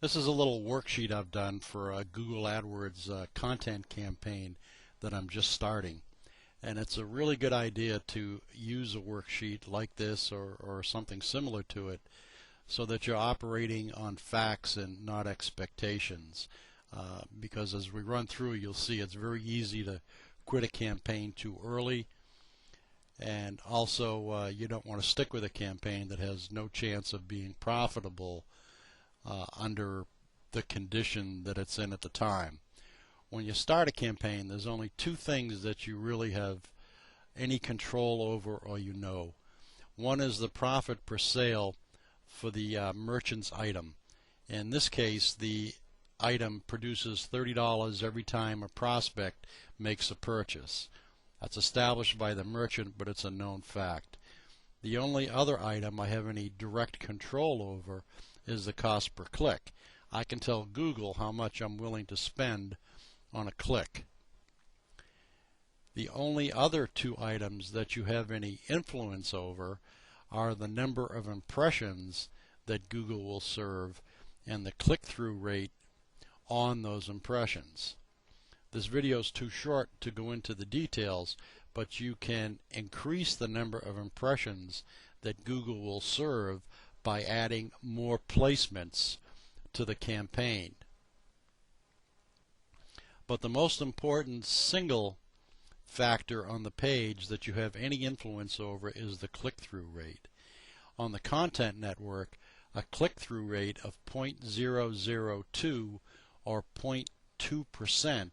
This is a little worksheet I've done for a Google AdWords content campaign that I'm just starting. And it's a really good idea to use a worksheet like this or something similar to it so that you're operating on facts and not expectations. Because as we run through, you'll see it's very easy to quit a campaign too early. And also, you don't want to stick with a campaign that has no chance of being profitable under the condition that it's in at the time. When you start a campaign, there's only two things that you really have any control over or you know. One is the profit per sale for the merchant's item. In this case, the item produces $30 every time a prospect makes a purchase. That's established by the merchant, but it's a known fact. The only other item I have any direct control over is the cost per click. I can tell Google how much I'm willing to spend on a click. The only other two items that you have any influence over are the number of impressions that Google will serve and the click-through rate on those impressions. This video is too short to go into the details, but you can increase the number of impressions that Google will serve by adding more placements to the campaign. But the most important single factor on the page that you have any influence over is the click-through rate. On the content network, a click-through rate of 0.002 or 0.2%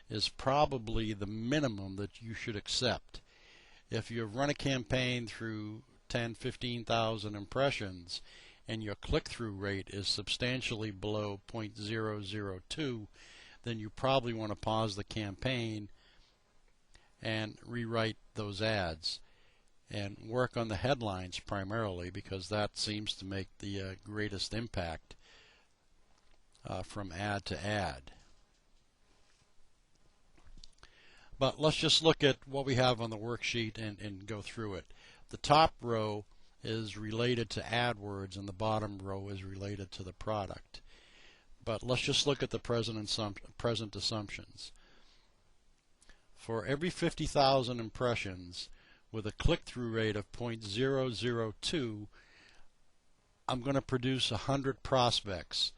is probably the minimum that you should accept. If you run a campaign through 10,000–15,000 impressions and your click-through rate is substantially below 0.002, then you probably want to pause the campaign and rewrite those ads and work on the headlines primarily, because that seems to make the greatest impact from ad to ad. But let's just look at what we have on the worksheet and go through it. The top row is related to AdWords and the bottom row is related to the product. But let's just look at the present assumptions. For every 50,000 impressions with a click-through rate of 0.002, I'm going to produce 100 prospects.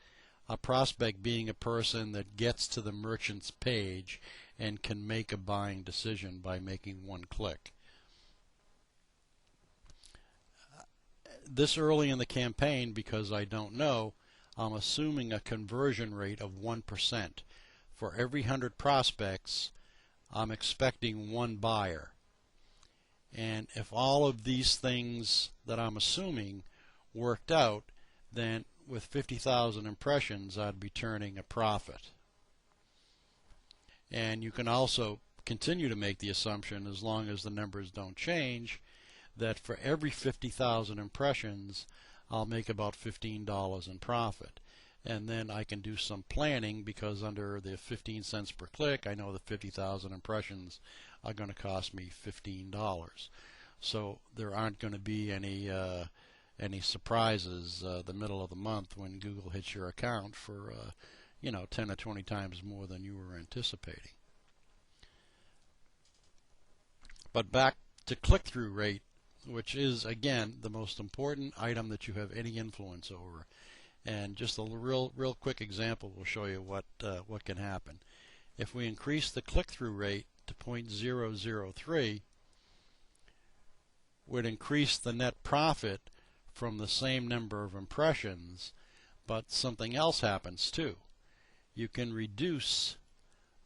A prospect being a person that gets to the merchant's page and can make a buying decision by making one click. This early in the campaign, because I don't know, I'm assuming a conversion rate of 1%. For every 100 prospects, I'm expecting one buyer. And if all of these things that I'm assuming worked out, then with 50,000 impressions, I'd be turning a profit. And you can also continue to make the assumption, as long as the numbers don't change, that for every 50,000 impressions, I'll make about $15 in profit. And then I can do some planning, because under the 15 cents per click, I know that 50,000 impressions are going to cost me $15. So there aren't going to be any surprises the middle of the month when Google hits your account for 10 or 20 times more than you were anticipating. But back to click-through rate, which is, again, the most important item that you have any influence over. And just a real quick example will show you what can happen. If we increase the click-through rate to 0.003, we'd increase the net profit from the same number of impressions, but something else happens too. You can reduce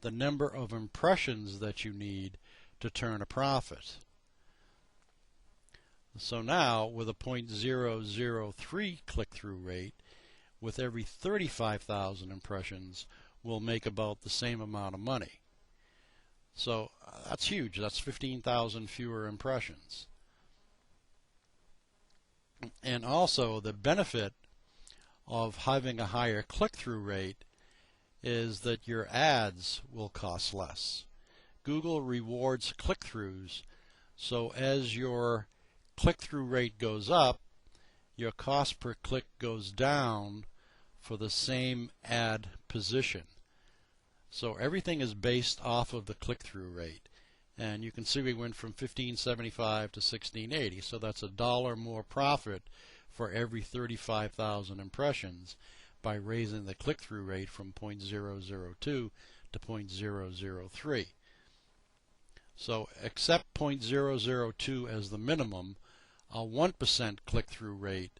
the number of impressions that you need to turn a profit. So now, with a 0.003 click-through rate, with every 35,000 impressions, we'll make about the same amount of money. So that's huge. That's 15,000 fewer impressions. And also, the benefit of having a higher click-through rate is that your ads will cost less. Google rewards click-throughs, so as your click-through rate goes up, your cost per click goes down for the same ad position. So everything is based off of the click-through rate. And you can see we went from 1575 to 1680, so that's $1 more profit for every 35,000 impressions by raising the click-through rate from 0.002 to 0.003. So accept 0.002 as the minimum. A 1% click-through rate,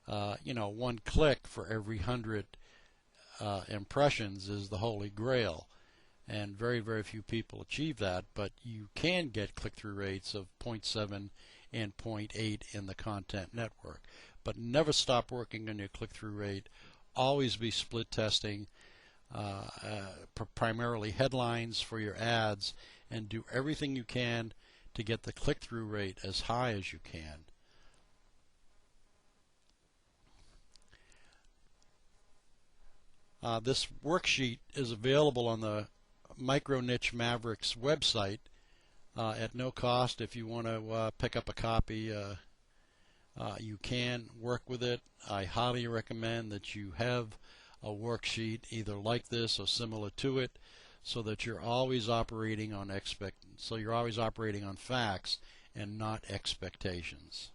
one click for every 100 impressions is the holy grail. And very, very few people achieve that, but you can get click-through rates of 0.7 and 0.8 in the content network. But never stop working on your click-through rate. Always be split testing, primarily headlines for your ads, and do everything you can to get the click-through rate as high as you can. This worksheet is available on the Micro Niche Mavericks website at no cost. If you want to pick up a copy, you can work with it. I highly recommend that you have a worksheet either like this or similar to it, so that you're always operating on facts and not expectations.